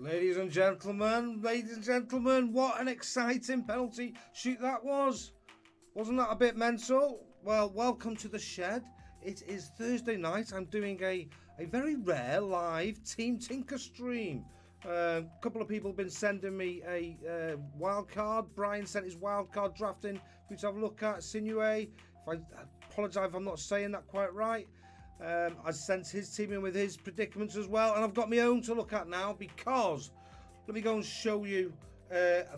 Ladies and gentlemen, what an exciting penalty shoot that was. Wasn't that a bit mental? Well, welcome to the shed. It is Thursday night. I'm doing a very rare live Team Tinker stream. A couple of people have been sending me a wild card. Brian sent his wild card drafting for you to have a look at. Sinue, I apologise if I'm not saying that quite right. I sent his team in with his predicaments as well, and I've got my own to look at now because let me go and show you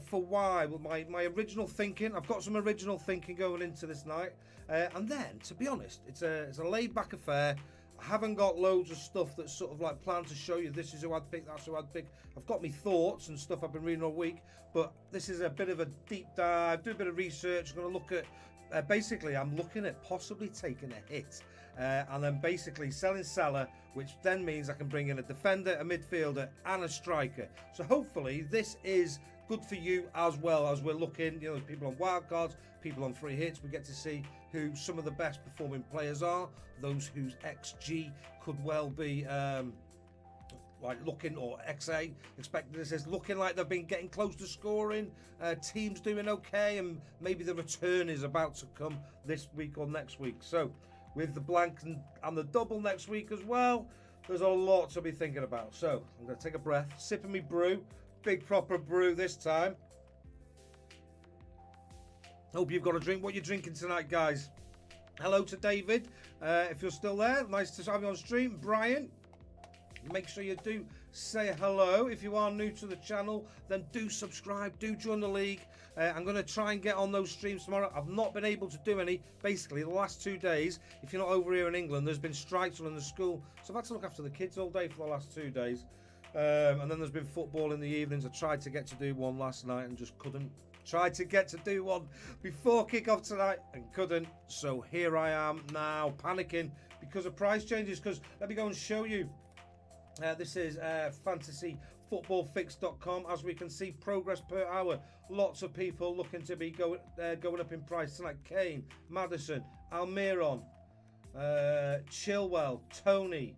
for why my original thinking. I've got some original thinking going into this night, and then to be honest, it's a laid back affair. I haven't got loads of stuff that's sort of like planned to show you. This is who I'd pick, that's who I'd pick. I've got my thoughts and stuff I've been reading all week, but this is a bit of a deep dive, do a bit of research. I'm going to look at, basically I'm looking at possibly taking a hit and then basically selling Salah, which then means I can bring in a defender, a midfielder and a striker. So hopefully this is good for you as well, as we're looking, you know, people on wildcards, people on free hits. We get to see who some of the best performing players are, those whose XG could well be like looking, or XA expected, this is looking like they've been getting close to scoring, teams doing okay, and maybe the return is about to come this week or next week. So with the blank and the double next week as well, there's a lot to be thinking about. So I'm going to take a breath, sipping me brew, big proper brew this time. Hope you've got a drink. What you're drinking tonight, guys? Hello to David, if you're still there, nice to have you on stream. Brian, make sure you do say hello. If you are new to the channel, then do subscribe, do join the league. I'm going to try and get on those streams tomorrow. I've not been able to do any, basically the last 2 days. If you're not over here in England, there's been strikes on in the school, so I've had to look after the kids all day for the last 2 days. And then there's been football in the evenings. I tried to get to do one last night and just couldn't. Tried to get to do one before kick-off tonight and couldn't. So here I am now panicking because of price changes. Because let me go and show you. This is fantasyfootballfix.com. As we can see, progress per hour. Lots of people looking to be going up in price tonight. Kane, Maddison, Almiron, Chilwell, Tony,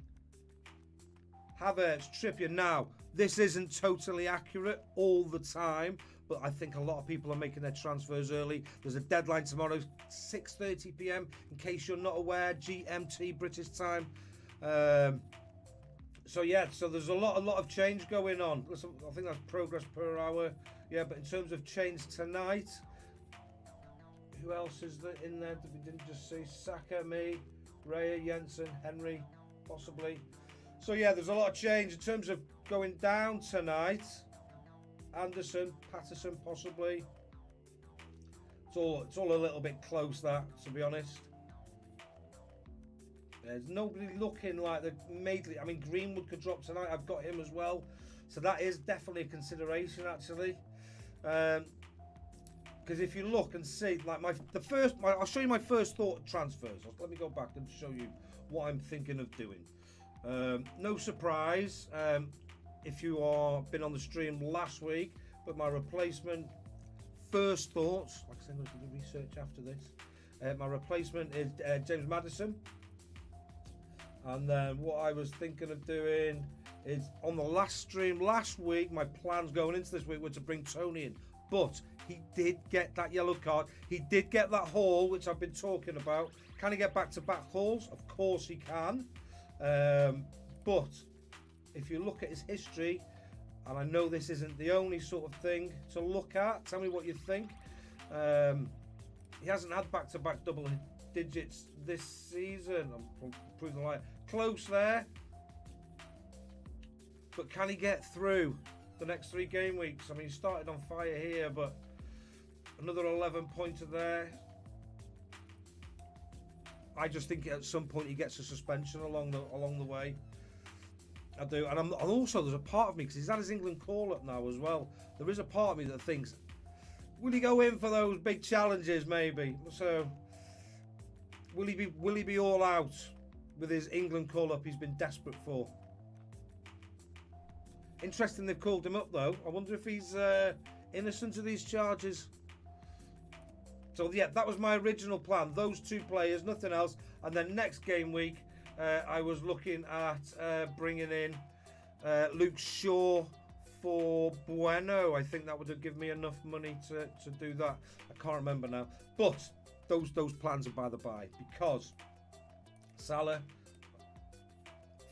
Havertz, Trippier. Now, this isn't totally accurate all the time, but I think a lot of people are making their transfers early. There's a deadline tomorrow, 6:30 p.m. in case you're not aware, GMT British time. So yeah, so there's a lot of change going on. Listen, I think that's progress per hour. Yeah, but in terms of change tonight, who else is there in there that we didn't just see? Saka, me, Raya, Jensen, Henry, possibly. So yeah, there's a lot of change in terms of going down tonight. Anderson, Patterson, possibly. It's all a little bit close, that, to be honest. There's nobody looking like the majorly. I mean, Greenwood could drop tonight. I've got him as well, so that is definitely a consideration actually. Because if you look and see, like I'll show you my first thought transfers. Let me go back and show you what I'm thinking of doing. No surprise if you are been on the stream last week, but my replacement first thoughts, like I said, I'm going to do research after this. My replacement is James Maddison, and then what I was thinking of doing is on the last stream last week, my plans going into this week were to bring Tony in, but he did get that yellow card. He did get that haul, which I've been talking about. Can he get back-to-back hauls? Of course he can. But if you look at his history, and I know this isn't the only sort of thing to look at, tell me what you think. He hasn't had back-to-back double digits this season. I'm proving the lie. Close there, but can he get through the next 3 game weeks? I mean, he started on fire here, but another 11-pointer there. I just think at some point he gets a suspension along the way. I do, and also there's a part of me, because he's had his England call-up now as well. There is a part of me that thinks, will he go in for those big challenges? Maybe. So will he be all out with his England call-up he's been desperate for? Interesting they've called him up though. I wonder if he's innocent of these charges. So yeah, that was my original plan. Those 2 players, nothing else. And then next game week, I was looking at bringing in Luke Shaw for Bueno. I think that would have given me enough money to do that. I can't remember now. But those plans are by the by, because Salah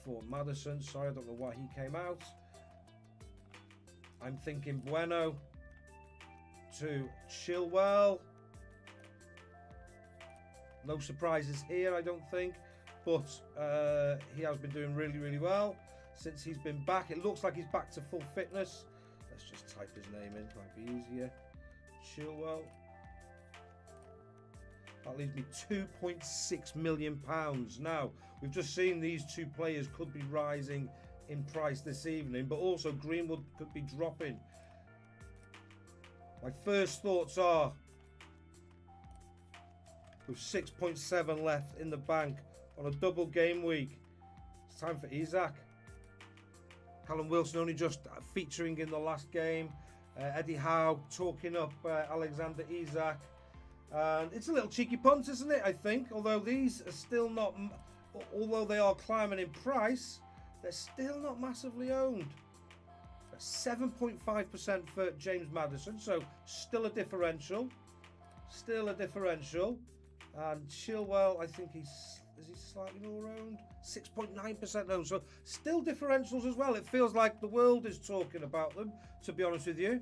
for Maddison. Sorry, I don't know why he came out. I'm thinking Bueno to Chilwell. No surprises here, I don't think. But he has been doing really, really well since he's been back. It looks like he's back to full fitness. Let's just type his name in, might be easier. Chilwell. That leaves me £2.6 million. Now, we've just seen these two players could be rising in price this evening, but also Greenwood could be dropping. My first thoughts are, with 6.7 left in the bank on a double game week, it's time for Isak. Callum Wilson only just featuring in the last game. Eddie Howe talking up Alexander Isak. And it's a little cheeky punt, isn't it, I think? Although these are still not, although they are climbing in price, they're still not massively owned. 7.5% for James Maddison, so still a differential. Still a differential. And Chilwell, I think is he slightly more owned? 6.9% owned, so still differentials as well. It feels like the world is talking about them, to be honest with you.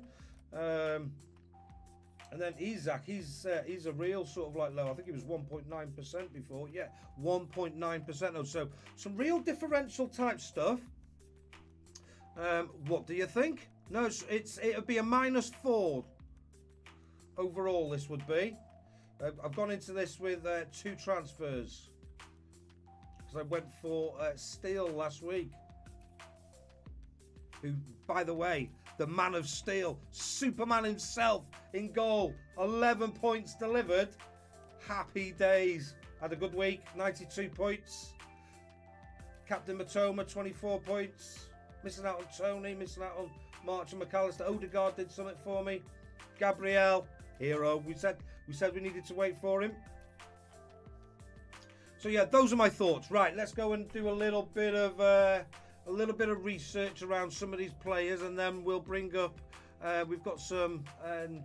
And then Isak, he's a real sort of like low. I think he was 1.9% before. Yeah, 1.9% owned. So some real differential type stuff. What do you think? No, it would be a -4 overall. This would be. I've gone into this with 2 transfers because I went for Steele last week. Who, by the way, the man of steel, Superman himself in goal, 11 points delivered. Happy days. Had a good week, 92 points. Captain Matoma, 24 points. Missing out on Tony, missing out on March and McAllister. Odegaard did something for me. Gabriel, hero. We said we needed to wait for him. So yeah, those are my thoughts. Right, let's go and do a little bit of research around some of these players, and then we'll bring up. We've got some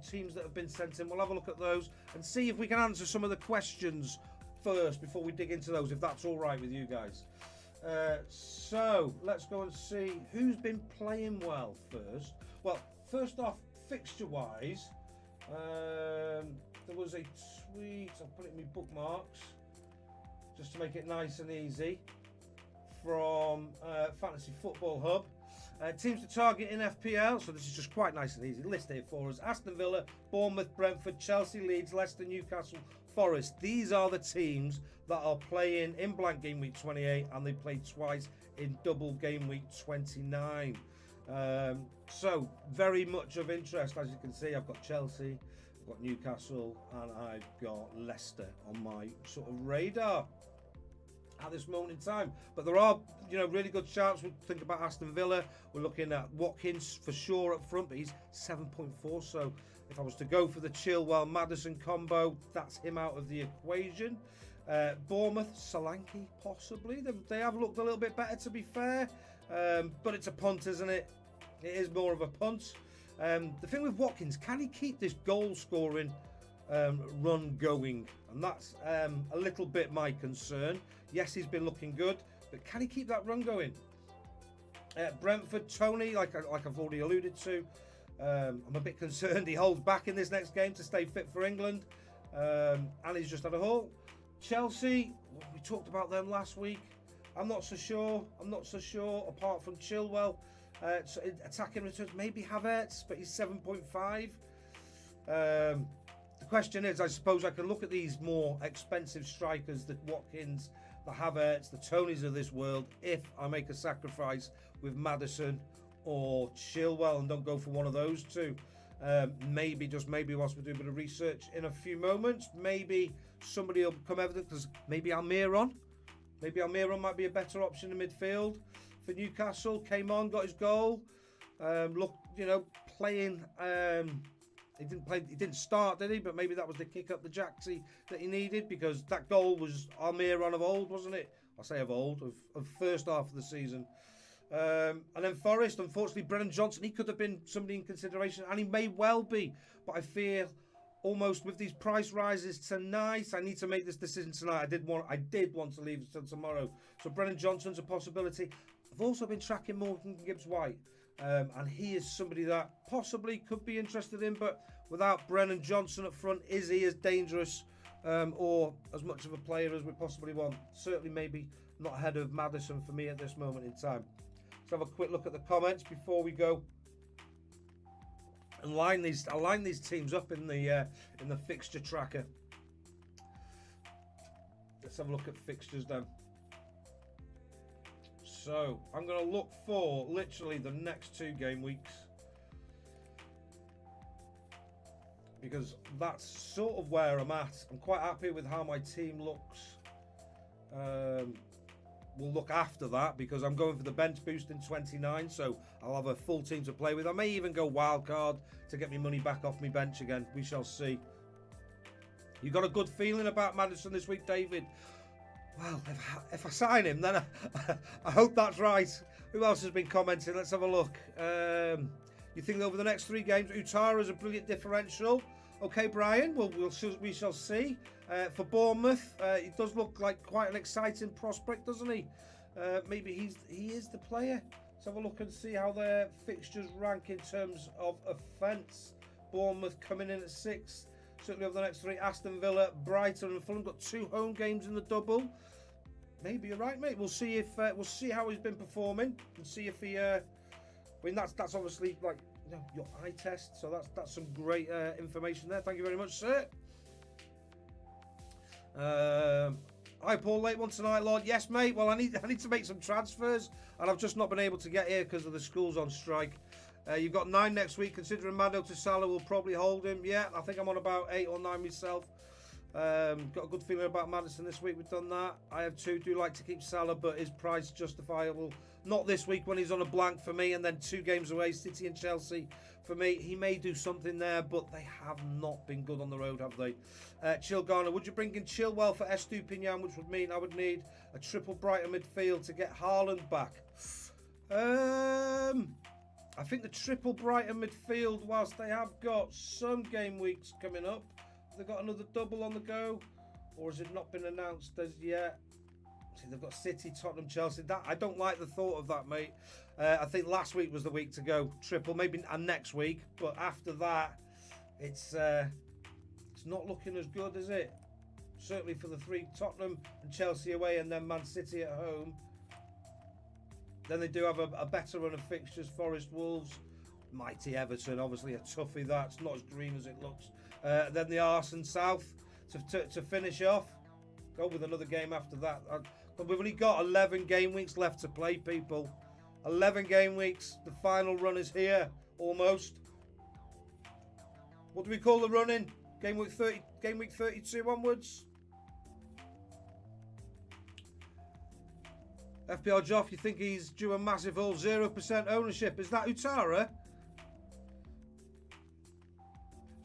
teams that have been sent in. We'll have a look at those and see if we can answer some of the questions first before we dig into those, if that's all right with you guys. So let's go and see who's been playing well first. Well, first off, fixture-wise, there was a tweet. I'll put it in my bookmarks just to make it nice and easy. From Fantasy Football Hub. Teams to target in FPL, so this is just quite nice and easy. List here for us: Aston Villa, Bournemouth, Brentford, Chelsea, Leeds, Leicester, Newcastle, Forest. These are the teams that are playing in blank game week 28, and they played twice in double game week 29. So very much of interest. As you can see, I've got Chelsea, I've got Newcastle, and I've got Leicester on my sort of radar at this moment in time. But there are, really good shouts. We'll think about Aston Villa. We're looking at Watkins for sure up front, but he's 7.4. So if I was to go for the Chilwell Maddison combo, that's him out of the equation. Bournemouth, Solanke possibly. They have looked a little bit better, to be fair. But it's a punt, isn't it? It is more of a punt. The thing with Watkins, can he keep this goal scoring run going? And that's a little bit my concern. Yes, he's been looking good, but can he keep that run going? Brentford, Tony, like I've already alluded to, I'm a bit concerned he holds back in this next game to stay fit for England, and he's just had a haul. Chelsea, we talked about them last week. I'm not so sure. Apart from Chilwell, so attacking returns, maybe Havertz, but he's 7.5. The question is, I suppose I can look at these more expensive strikers, the Watkins, the Havertz, the Tonys of this world, if I make a sacrifice with Maddison or Chilwell and don't go for one of those two. Maybe, just maybe, whilst we do a bit of research in a few moments, maybe somebody will become evident, because maybe Almiron might be a better option in midfield for Newcastle. Came on, got his goal. Playing. He didn't start, did he? But maybe that was the kick up the jacksy that he needed, because that goal was Almiron of old, wasn't it? I say of old, of first half of the season. And then Forest, unfortunately, Brennan Johnson, he could have been somebody in consideration, and he may well be. But I feel almost with these price rises tonight, I need to make this decision tonight. I did want to leave until tomorrow. So Brennan Johnson's a possibility. I've also been tracking Morgan Gibbs-White, and he is somebody that possibly could be interested in, but without Brennan Johnson up front, is he as dangerous or as much of a player as we possibly want? Certainly maybe not ahead of Maddison for me at this moment in time. Let's have a quick look at the comments before we go and line these teams up in the fixture tracker. Let's have a look at fixtures then. So I'm going to look for literally the next 2 game weeks, because that's sort of where I'm at. I'm quite happy with how my team looks. We'll look after that because I'm going for the bench boost in 29, so I'll have a full team to play with. I may even go wild card to get my money back off my bench again. We shall see. You got a good feeling about Maddison this week, David? Well, if I sign him, then I hope that's right. Who else has been commenting? Let's have a look. You think over the next 3 games, Utara is a brilliant differential? Okay, Brian, we shall see. For Bournemouth, he does look like quite an exciting prospect, doesn't he? Maybe he is the player. Let's have a look and see how their fixtures rank in terms of offence. Bournemouth coming in at 6th. Certainly over the next 3, Aston Villa, Brighton, and Fulham got 2 home games in the double. Maybe you're right, mate. We'll see how he's been performing and see if he. I mean, that's obviously like your eye test, so that's some great information there. Thank you very much, sir. Hi, Paul. Late one tonight, Lord. Yes, mate. Well, I need to make some transfers, and I've just not been able to get here because of the schools on strike. You've got 9 next week. Considering Mado to Salah will probably hold him. Yeah, I think I'm on about 8 or 9 myself. Got a good feeling about Maddison this week. We've done that. I have 2. Do like to keep Salah, but his price justifiable. Not this week when he's on a blank for me, and then 2 games away, City and Chelsea. For me, he may do something there, but they have not been good on the road, have they? Chill Garner, would you bring in Chilwell for Estupinian, which would mean I would need a triple Brighton midfield to get Haaland back? I think the triple Brighton midfield, whilst they have got some game weeks coming up, have they got another double on the go? Or has it not been announced as yet? See, they've got City, Tottenham, Chelsea. That I don't like the thought of that, mate. I think last week was the week to go triple, maybe and next week. But after that, it's not looking as good, is it? Certainly for the 3, Tottenham and Chelsea away, and then Man City at home. Then they do have a better run of fixtures. Forest, Wolves, mighty Everton. Obviously a toughie. That's not as green as it looks. Then the Arsenal South to finish off. Go with another game after that. But we've only got 11 game weeks left to play, people. 11 game weeks. The final run is here, almost. What do we call the run in? Game week 30, game week 32 onwards. FPL Joff, you think he's due a massive haul? 0% ownership. Is that Utara?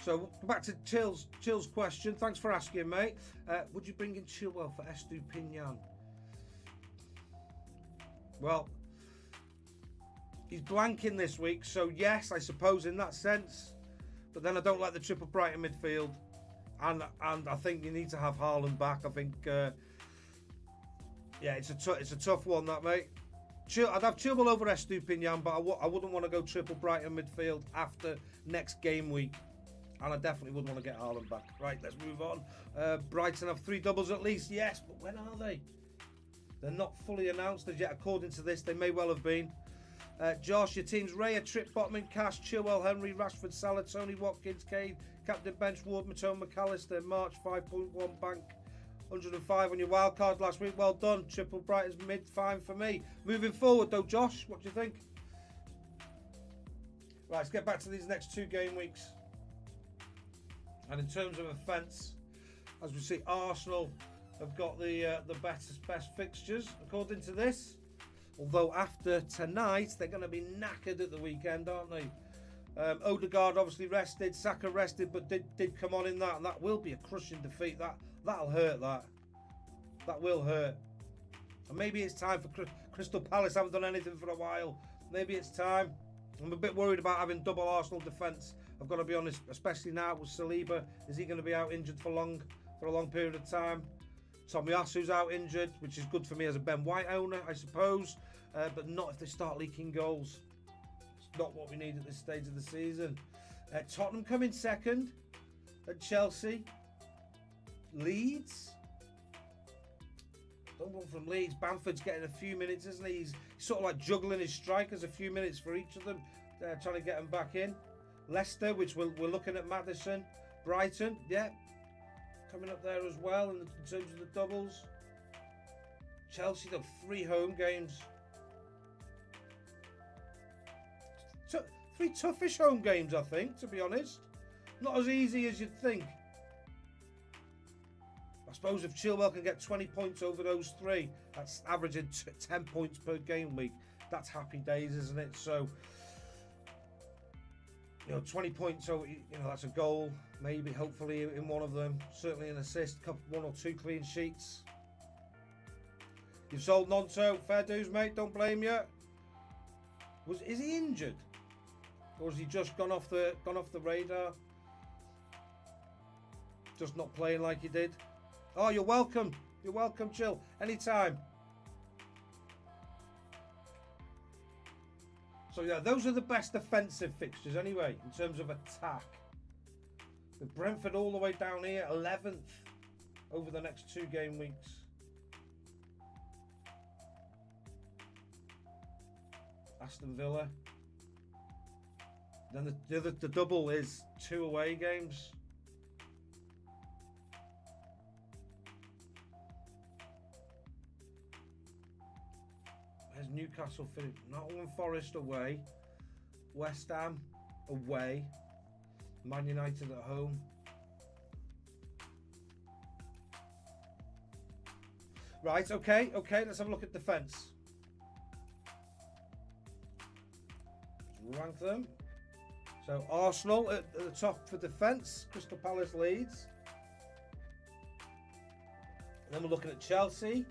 So back to Chill's question. Thanks for asking, mate. Would you bring in Chilwell for Estupinian? Well, he's blanking this week, so yes, I suppose in that sense. But then I don't like the triple Brighton midfield, and I think you need to have Haaland back. I think, yeah, it's a tough one, that, mate. I'd have Chilwell over Estupinian, but I wouldn't want to go triple Brighton midfield after next game week. And I definitely wouldn't want to get Haaland back. Right, let's move on. Brighton have 3 doubles at least. Yes, but when are they? They're not fully announced as yet. According to this, they may well have been. Josh, your team's Raya, Tripp, Botman, Cash, Chilwell, Henry, Rashford, Salah, Tony, Watkins, Cade, Captain Bench, Ward, Matone, McAllister, March, 5.1 bank, 105 on your wild card last week. Well done. Triple Brighton's mid, fine for me. Moving forward though, Josh, what do you think? Right, let's get back to these next 2 game weeks. And in terms of offence, as we see, Arsenal have got the best fixtures, according to this. Although after tonight, they're going to be knackered at the weekend, aren't they? Odegaard obviously rested, Saka rested, but did come on in that, and that will be a crushing defeat. That'll hurt. That will hurt. And maybe it's time for Crystal Palace haven't done anything for a while. Maybe it's time. I'm a bit worried about having double Arsenal defence. I've got to be honest, especially now with Saliba. Is he going to be out injured for a long period of time? Tomiyasu's out injured, which is good for me as a Ben White owner, I suppose. But not if they start leaking goals. It's not what we need at this stage of the season. Tottenham come in second. At Chelsea. Leeds. Don't want from Leeds. Bamford's getting a few minutes, isn't he? He's sort of like juggling his strikers, a few minutes for each of them, trying to get them back in. Leicester, which we're looking at Maddison. Brighton, yeah, coming up there as well in terms of the doubles. Chelsea, though, 3 home games. 3 toughish home games, I think, to be honest. Not as easy as you'd think. I suppose if Chilwell can get 20 points over those 3, that's averaging 10 points per game week. That's happy days, isn't it? So, 20 points over, that's a goal, maybe, hopefully, in one of them. Certainly an assist, 1 or 2 clean sheets. You've sold Nonto, fair dues, mate. Don't blame you. Is he injured, or has he just gone off the radar? Just not playing like he did. Oh, you're welcome. You're welcome, Chill. Anytime. So yeah, those are the best defensive fixtures anyway, in terms of attack. With Brentford all the way down here, 11th over the next 2 game weeks. Aston Villa. Then the double is 2 away games. There's Newcastle finished. Nottingham Forest away. West Ham away. Man United at home. Right, okay, let's have a look at defence. Rank them. So Arsenal at the top for defence. Crystal Palace Leeds. And then we're looking at Chelsea.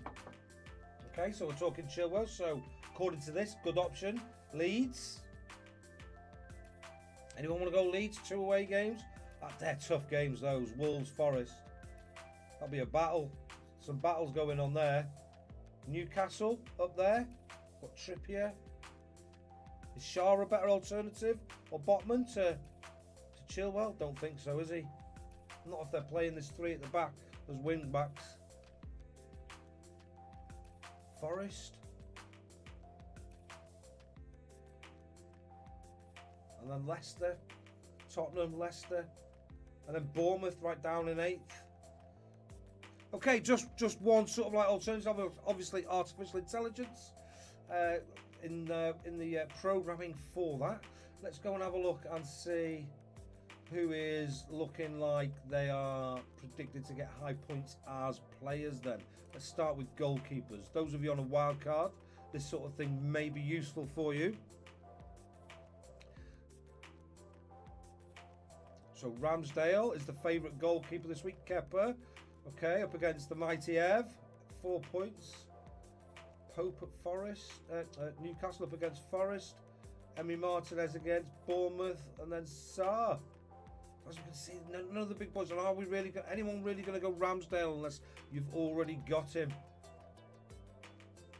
Okay, so we're talking Chilwell. So according to this, good option. Leeds. Anyone want to go Leeds? 2 away games. They're tough games, those. Wolves, Forest. That'll be a battle. Some battles going on there. Newcastle up there. Got Trippier. Is Shaw a better alternative or Botman to Chilwell? Don't think so, is he? Not if they're playing this 3 at the back as wing backs. Forest. And then Leicester. Tottenham, Leicester. And then Bournemouth right down in 8th. Okay, just one sort of like alternative. Obviously artificial intelligence in the programming for that. Let's go and have a look and see who is looking like they are predicted to get high points as players then. Let's start with goalkeepers. Those of you on a wild card, this sort of thing may be useful for you. So Ramsdale is the favourite goalkeeper this week. Kepa, okay, up against the mighty Ev, 4 points. Pope at Forest, Newcastle up against Forest. Emi Martinez against Bournemouth, and then Sarr. As you can see, none of the big boys. And are we really? Anyone really going to go Ramsdale unless you've already got him?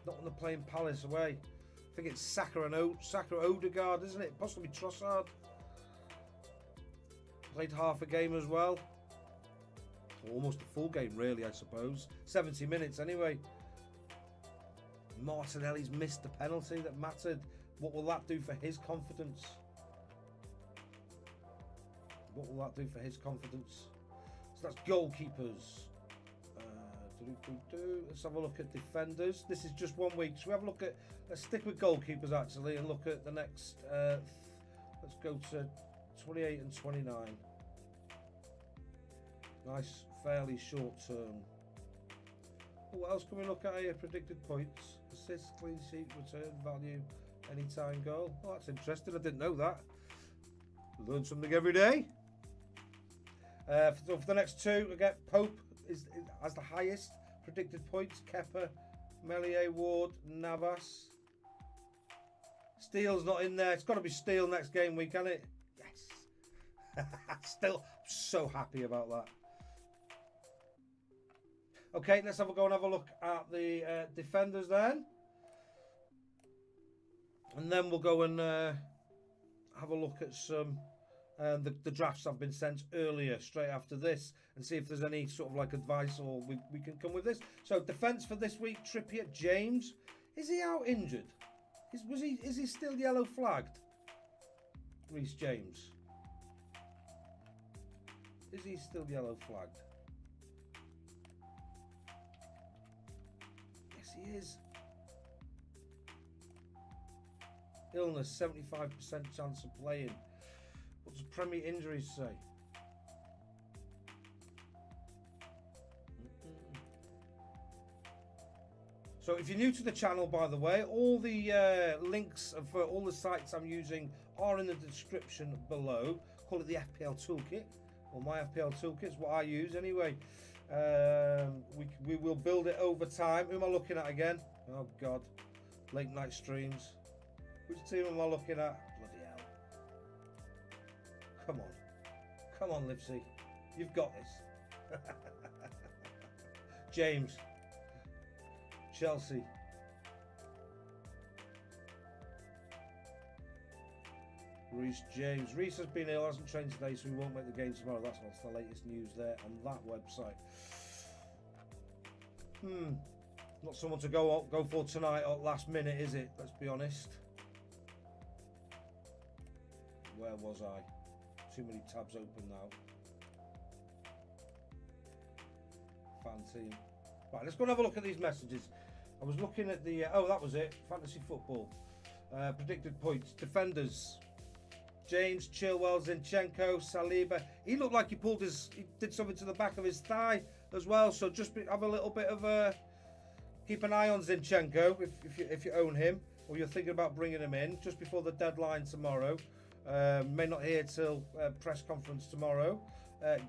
Not on the playing Palace away. I think it's Saka and Odegaard, isn't it? Possibly Trossard. Played half a game as well. Almost a full game, really, I suppose. 70 minutes anyway. Martinelli's missed the penalty that mattered. What will that do for his confidence? What will that do for his confidence? So that's goalkeepers. Let's have a look at defenders. This is just 1 week. So we have a look at. Let's stick with goalkeepers actually and look at the next. Let's go to 28 and 29. Nice, fairly short term. What else can we look at here? Predicted points, assist, clean sheet, return value, anytime goal. Oh, that's interesting. I didn't know that. Learn something every day. For the next 2, again, Pope has the highest predicted points. Kepa, Melier, Ward, Navas. Steele's not in there. It's got to be Steele next game week, can it? Yes. Still so happy about that. Okay, let's go and have a look at the defenders then. And then we'll go and have a look at some the drafts I've been sent earlier, straight after this, and see if there's any sort of like advice or we can come with this. So defence for this week, Trippier, James. Is he out injured? Is he still yellow flagged? Reece James. Is he still yellow flagged? Yes, he is. Illness, 75% chance of playing. What does Premier Injuries say? So if you're new to the channel, by the way, all the links for all the sites I'm using are in the description below. Call it the FPL Toolkit, or my FPL Toolkit is what I use anyway. We will build it over time. Who am I looking at again? Oh God, late night streams. Which team am I looking at? Bloody hell. Come on, Livesey, you've got this. James. Chelsea. Reece James. Reece has been ill, hasn't trained today, so he won't make the game tomorrow. That's the latest news there on that website. Not someone to go for tonight at last minute, is it? Let's be honest. Where was I? Too many tabs open now. Fan team. Right, let's go and have a look at these messages. I was looking at the... oh, that was it. Fantasy football. Predicted points. Defenders. James, Chilwell, Zinchenko, Saliba. He looked like he did something to the back of his thigh as well. So just have a little bit of a... keep an eye on Zinchenko if you own him, or you're thinking about bringing him in just before the deadline tomorrow. May not hear till press conference tomorrow.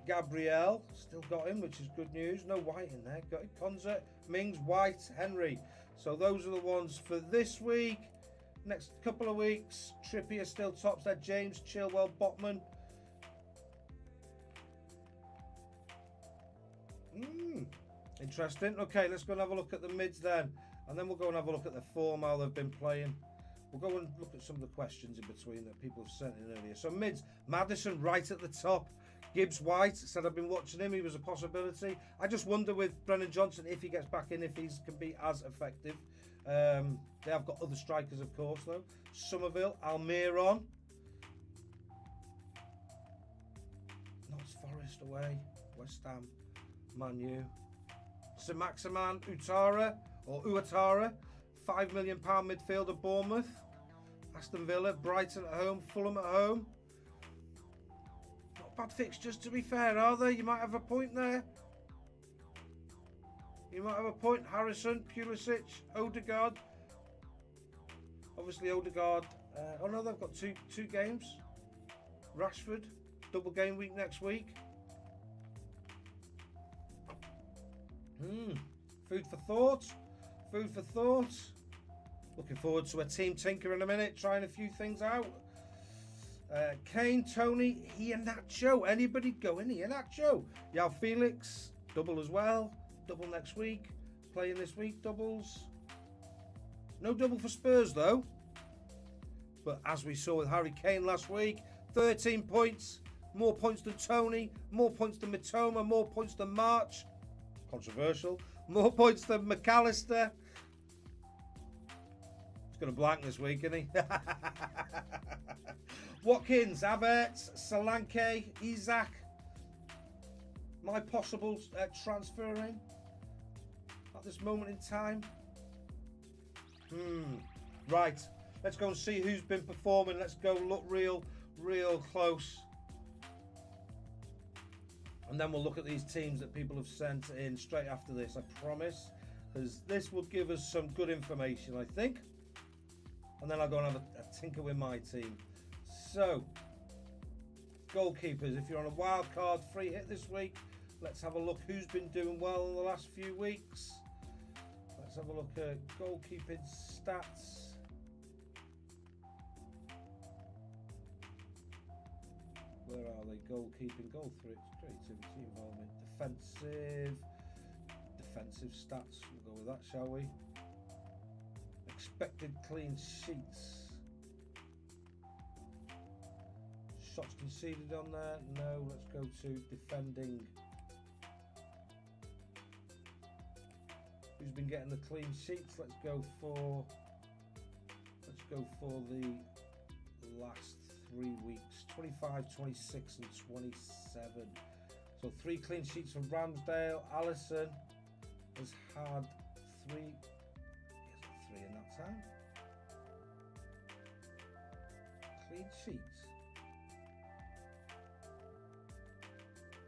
Gabriel, still got him, which is good news. No White in there. Got it. Konza, Mings, White, Henry. So those are the ones for this week. Next couple of weeks, Trippier still tops there. James, Chilwell, Botman. Interesting. Okay, let's go and have a look at the mids then. And then we'll go and have a look at the form, how they've been playing. We'll go and look at some of the questions in between that people have sent in earlier. So mids, Maddison right at the top. Gibbs White said I've been watching him. He was a possibility. I just wonder with Brennan Johnson if he gets back in, if he can be as effective. They have got other strikers, of course, though. Somerville, Almiron. Notts Forest away. West Ham, Man U. Saint-Maximin, Uatara. £5 million midfielder, Bournemouth. Aston Villa, Brighton at home, Fulham at home. Not bad fixtures, to be fair, are they? You might have a point there. You might have a point. Harrison, Pulisic, Odegaard. Obviously Odegaard. Oh no, they've got two games. Rashford, double game week next week. Food for thought. Food for thought. Looking forward to a team tinker in a minute, trying a few things out. Kane, Tony, Iheanacho. Anybody going Iheanacho? Yao Felix, double as well. Double next week. Playing this week, doubles. No double for Spurs though. But as we saw with Harry Kane last week, 13 points. More points than Tony. More points than Mitoma. More points than March. Controversial. More points than McAllister. He's going to blank this week, isn't he? Watkins, Havertz, Solanke, Isaac. My possible transferring at this moment in time. Right. Let's go and see who's been performing. Let's go look real close. And then we'll look at these teams that people have sent in straight after this, I promise. Because this will give us some good information, I think. And then I'll go and have a tinker with my team. So, goalkeepers, if you're on a wild card free hit this week, let's have a look who's been doing well in the last few weeks. Let's have a look at goalkeeping stats. Where are they? Goalkeeping, goal threat, creativity, involvement, defensive stats. We'll go with that, shall we? Expected clean sheets. Shots conceded on there? No. Let's go to defending. Who's been getting the clean sheets? Let's go for the last 3 weeks, 25, 26 and 27. So 3 clean sheets from Ramsdale. Alisson has had 3. He hasn't 3 in that time. Clean sheets.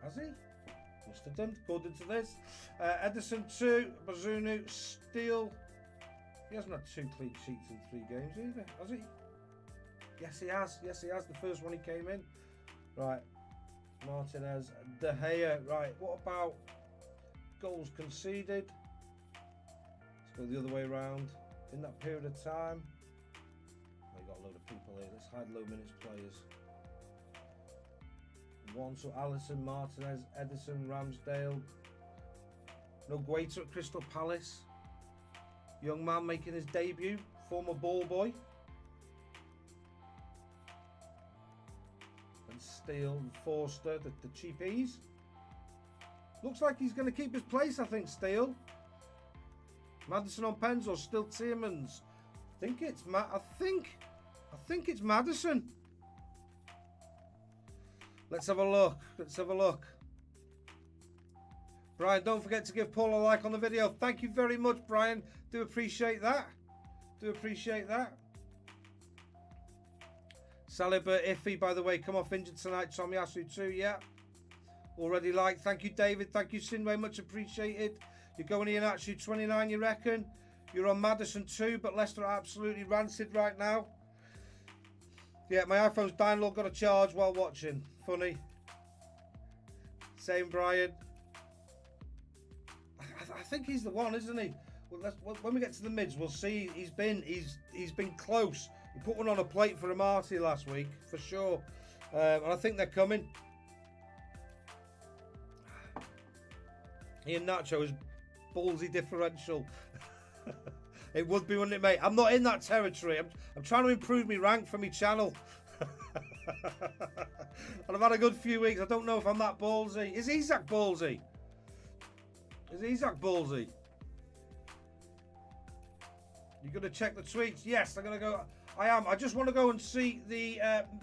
Has he? Must have done, according to this. Edison 2, Bazunu Steele. He hasn't had 2 clean sheets in 3 games either, has he? Yes, he has. Yes, he has. The first one he came in. Right. Martinez, De Gea. Right. What about goals conceded? Let's go the other way around. In that period of time. We got a load of people here. Let's hide low minutes players. 1. So Alisson, Martinez, Edison, Ramsdale. No Guaita at Crystal Palace. Young man making his debut. Former ball boy. Steele and Forster, the cheapies. Looks like he's going to keep his place, I think, Steele. Maddison on pens or still Tielemans? I think it's Maddison. Let's have a look. Let's have a look. Brian, don't forget to give Paul a like on the video. Thank you very much, Brian. Do appreciate that. Do appreciate that. Saliba, iffy, by the way, come off injured tonight. Tomiyasu too, yeah. Already like. Thank you, David. Thank you, Sinway. Much appreciated. You're going in actually 29, you reckon? You're on Maddison too, but Leicester are absolutely rancid right now. Yeah, my iPhone's dying. Look, got a charge while watching. Funny. Same, Brian. I think he's the one, isn't he? Well, when we get to the mids, we'll see. He's been close. He put one on a plate for Amati last week, for sure. And I think they're coming. Ian Nacho is ballsy differential. It would be, wouldn't it, mate? I'm not in that territory. I'm trying to improve my rank for my channel. And I've had a good few weeks. I don't know if I'm that ballsy. Is Isak ballsy? Is Isak ballsy? You're going to check the tweets? Yes, I'm going to go. I am. I just want to go and see the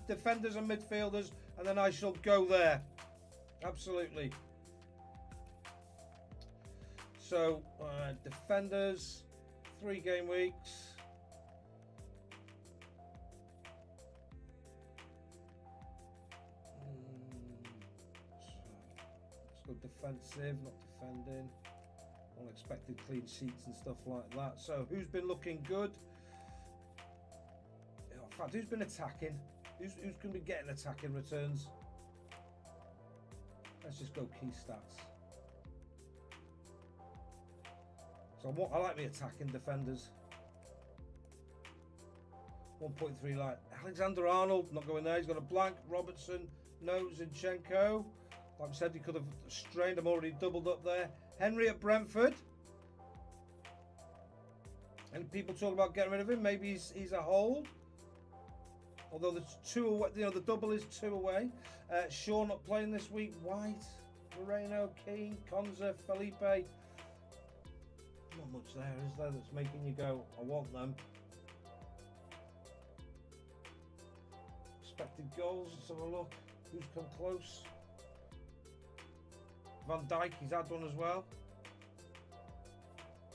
defenders and midfielders, and then I shall go there. Absolutely. So, defenders, 3 game weeks. So, let's go defensive, not defending. Unexpected clean sheets and stuff like that. So, who's been looking good? In fact, who's been attacking? Who's going to be getting attacking returns? Let's just go key stats. So I like the attacking defenders. 1.3 like Alexander Arnold, not going there. He's got a blank. Robertson, no. Zinchenko. Like I said, he could have strained. I'm already doubled up there. Henry at Brentford. And people talk about getting rid of him. Maybe he's a hold. Although there's 2 away, the double is 2 away. Shaw not playing this week. White, Moreno, Keane, Konza, Felipe. Not much there, is there, that's making you go, I want them. Expected goals, let's have a look. Who's come close? Van Dijk, he's had one as well.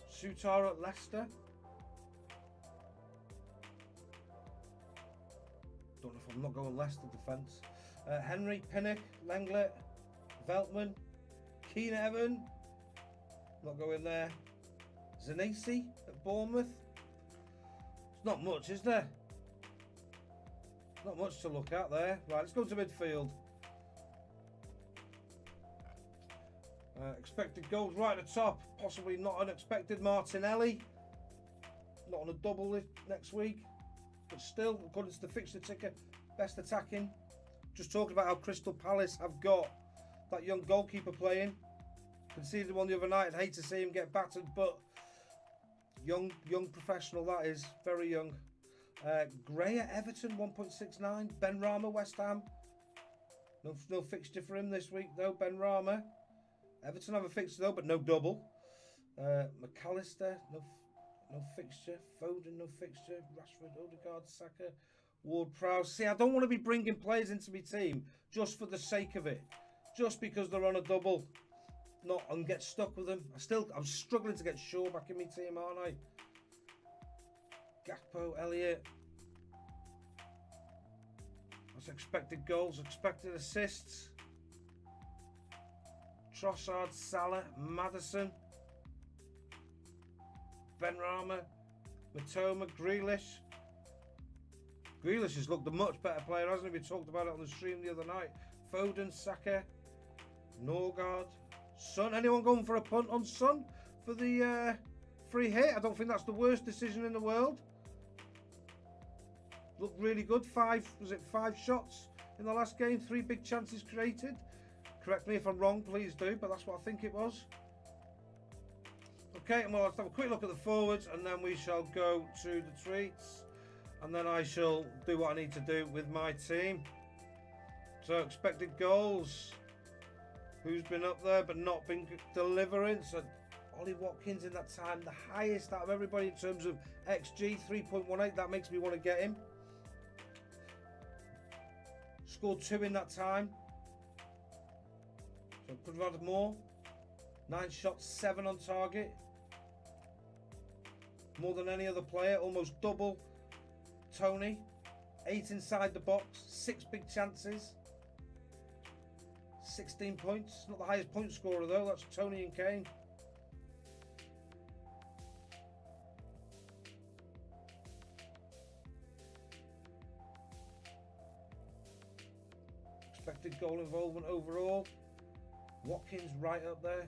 Sutar at Leicester. Don't know if I'm not going Leicester defence. Henry, Pinnock, Lenglet, Veltman, Keane Evan. Not going there. Zanisi at Bournemouth. It's not much, is there? Not much to look at there. Right, let's go to midfield. Expected goals right at the top. Possibly not unexpected. Martinelli. Not on a double next week. But still, according to the fixture ticker, best attacking. Just talking about how Crystal Palace have got that young goalkeeper playing. Conceded one the other night. I'd hate to see him get battered, but young professional that is. Very young. Gray at Everton, 1.69. Ben Rama, West Ham. No fixture for him this week, though. Ben Rama. Everton have a fixture, though, but no double. McAllister, no fixture. Foden, no fixture. Rashford, Odegaard, Saka, Ward-Prowse. See, I don't want to be bringing players into my team just for the sake of it. Just because they're on a double. Not and get stuck with them. I'm struggling to get Shaw back in my team, aren't I? Gakpo, Elliott. That's expected goals, expected assists. Trossard, Salah, Maddison, Benrahma, Matoma, Grealish. Grealish has looked a much better player, hasn't he? We talked about it on the stream the other night. Foden, Saka, Norgard, Son. Anyone going for a punt on Son for the free hit? I don't think that's the worst decision in the world. Looked really good. 5 shots in the last game? 3 big chances created. Correct me if I'm wrong, please do, but that's what I think it was. Okay, and we'll have to have a quick look at the forwards, and then we shall go to the tweets, and then I shall do what I need to do with my team. So, expected goals. Who's been up there but not been delivering? So, Ollie Watkins in that time, the highest out of everybody in terms of XG, 3.18. That makes me want to get him. Scored 2 in that time. So could have had more. 9 shots, 7 on target. More than any other player, almost double Tony. 8 inside the box, 6 big chances. 16 points. Not the highest point scorer though, that's Tony and Kane. Expected goal involvement overall. Watkins right up there.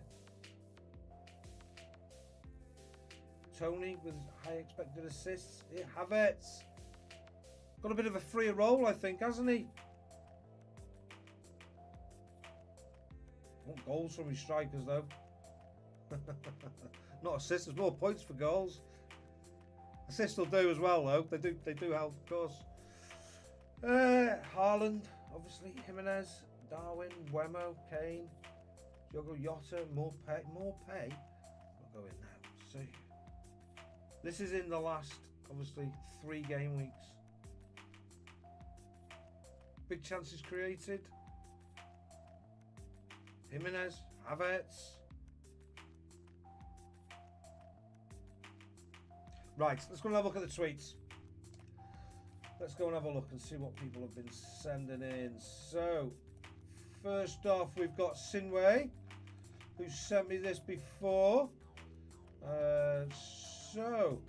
Tony with high expected assists. Here, Havertz. Got a bit of a freer role, I think, hasn't he? Want goals from his strikers, though. Not assists, there's more points for goals. Assists will do as well, though. They do help, of course. Haaland, obviously. Jimenez, Darwin, Wemo, Kane, Diogo Jota, more pay. I'll go in now. See. This is in the last, obviously, 3 game weeks. Big chances created. Jimenez, Havertz. Right, let's go and have a look at the tweets. Let's go and have a look and see what people have been sending in. So, first off, we've got Sinway, who sent me this before. So,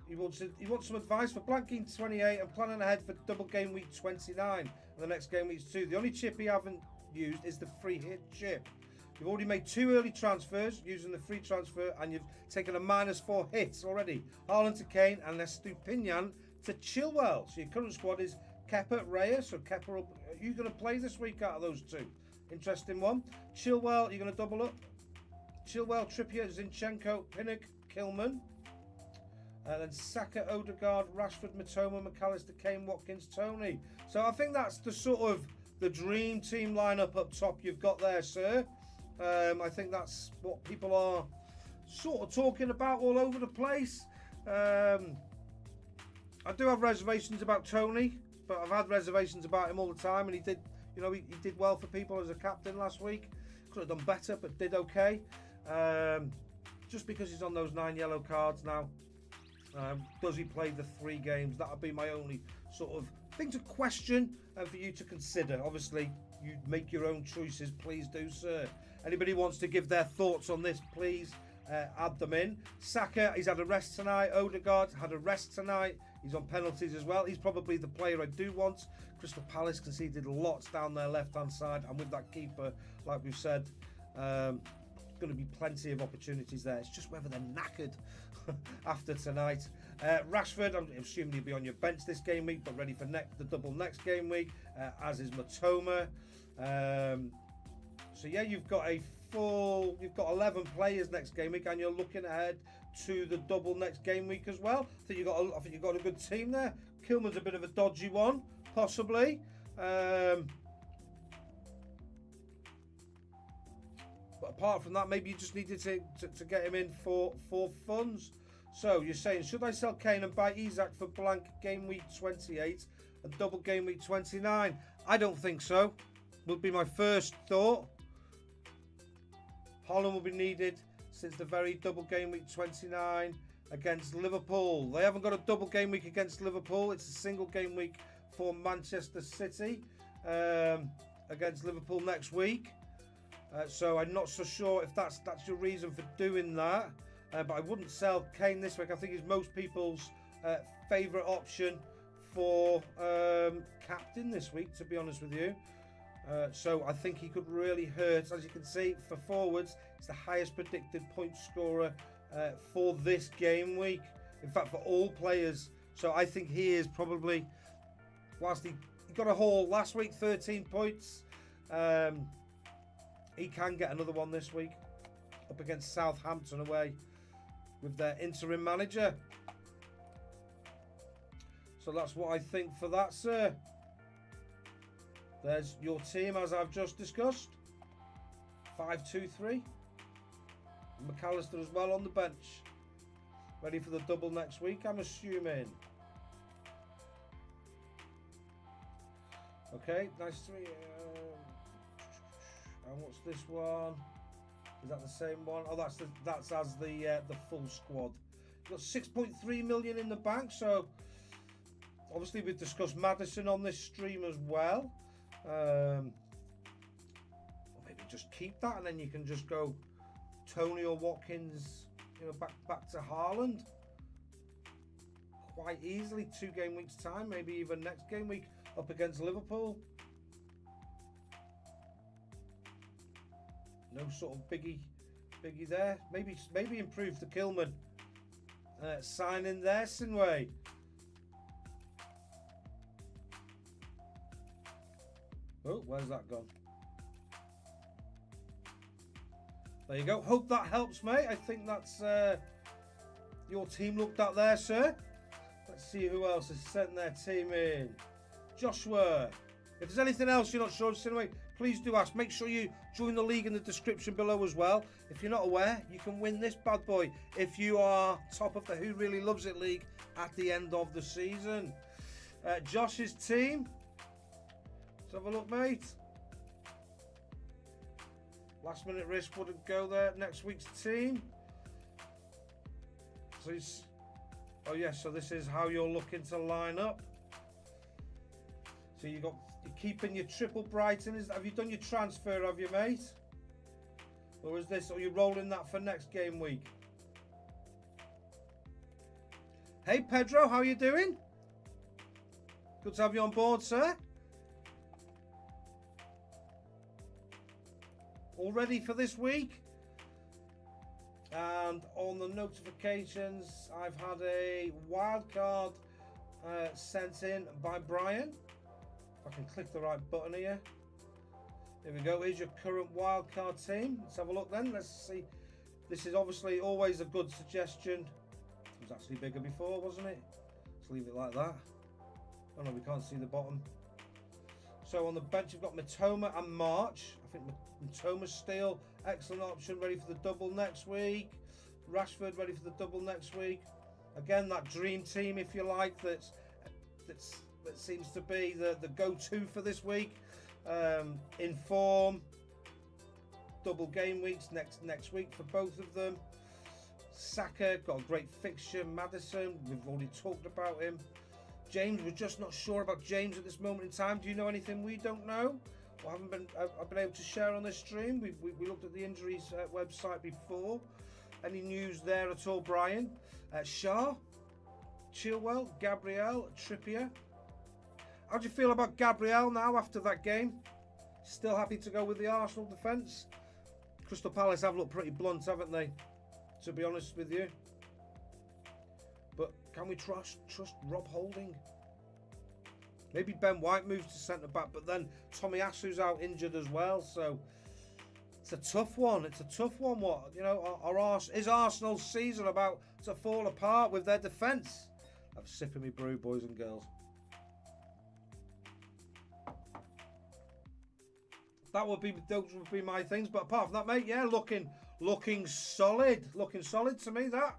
he wants some advice for blanking 28 and planning ahead for double game week 29 and the next game week 2. The only chip he haven't used is the free hit chip. You've already made 2 early transfers using the free transfer, and you've taken a -4 hits already. Haaland to Kane and Estupinian to Chilwell. So your current squad is Kepa, Reyes. So Kepa, are you going to play this week out of those 2? Interesting one. Chilwell, you're going to double up. Chilwell, Trippier, Zinchenko, Pinnock, Kilman. And then Saka, Odegaard, Rashford, Matoma, McAllister, Kane, Watkins, Tony. So I think that's the sort of the dream team lineup up top you've got there, sir. I think that's what people are sort of talking about all over the place. I do have reservations about Tony, but I've had reservations about him all the time, and he did, he did well for people as a captain last week. Could have done better, but did okay. Just because he's on those 9 yellow cards now. Does he play the 3 games? That would be my only sort of thing to question and for you to consider. Obviously, you make your own choices. Please do, sir. Anybody wants to give their thoughts on this, please add them in. Saka, he's had a rest tonight. Odegaard had a rest tonight. He's on penalties as well. He's probably the player I do want. Crystal Palace conceded lots down their left-hand side, and with that keeper, like we've said, going to be plenty of opportunities there. It's just whether they're knackered after tonight. Rashford, I'm assuming he'll be on your bench this game week, but ready for the double next game week, as is Matoma. So yeah, you've got 11 players next game week, and you're looking ahead to the double next game week as well. I think you've got a good team there. Kilman's a bit of a dodgy one, possibly. But apart from that, maybe you just needed to get him in for funds. So you're saying, should I sell Kane and buy Isak for blank game week 28 and double game week 29? I don't think so. Would be my first thought. Holland will be needed since the very double game week 29 against Liverpool. They haven't got a double game week against Liverpool. It's a single game week for Manchester City against Liverpool next week. So I'm not so sure if that's your reason for doing that. But I wouldn't sell Kane this week. I think he's most people's favourite option for captain this week, to be honest with you. So I think he could really hurt. As you can see, for forwards, it's the highest predicted point scorer for this game week. In fact, for all players. So I think he is probably, whilst he got a haul last week, 13 points, he can get another one this week up against Southampton away with their interim manager. So that's what I think for that, sir. There's your team as I've just discussed. 5-2-3. McAllister as well on the bench. Ready for the double next week, I'm assuming. Okay, nice three. And what's this one? Is that the same one? Oh, that's as the full squad. You've got 6.3 million in the bank. So obviously we've discussed Maddison on this stream as well. Or maybe just keep that, and then you can just go Tony or Watkins, back to Haaland quite easily. 2 game weeks time, maybe even next game week up against Liverpool. No sort of biggie there. Maybe improve the Kilman signing there, Sinway. Oh, where's that gone? There you go. Hope that helps, mate. I think that's your team looked at there, sir. Let's see who else has sent their team in. Joshua. If there's anything else you're not sure of, Sinway, please do ask. Make sure you join the league in the description below as well. If you're not aware, you can win this bad boy if you are top of the Who Really Loves It League at the end of the season. Josh's team. Let's have a look, mate. Last minute risk wouldn't go there. Next week's team. So oh yes, so this is how you're looking to line up. So you're keeping your triple Brighton. Have you done your transfer, have you, mate? Or are you rolling that for next game week? Hey Pedro, how are you doing? Good to have you on board, sir. All ready for this week? And on the notifications, I've had a wild card sent in by Brian. If I can click the right button here. Here we go. Here's your current wildcard team. Let's have a look then. Let's see. This is obviously always a good suggestion. It was actually bigger before, wasn't it? Let's leave it like that. Oh no, we can't see the bottom. So on the bench, you've got Matoma and March. I think Matoma's still excellent option. Ready for the double next week. Rashford ready for the double next week. Again, that dream team, if you like, that seems to be the go-to for this week. In form, double game weeks next week for both of them. Saka got a great fixture. Maddison, we've already talked about him. James, we're just not sure about James at this moment in time. Do you know anything we don't know, or I've been able to share on this stream? We looked at the injuries website before. Any news there at all, Brian? Shah Chilwell, Gabriel, Trippier. How do you feel about Gabriel now after that game? Still happy to go with the Arsenal defence? Crystal Palace have looked pretty blunt, haven't they? To be honest with you. But can we trust Rob Holding? Maybe Ben White moves to centre-back, but then Tomiyasu's out injured as well, so it's a tough one. It's a tough one. What, you know, is Arsenal's season about to fall apart with their defence? Have a sip of me brew, boys and girls. Those would be my things, but apart from that, mate, yeah, looking solid. Looking solid to me, that.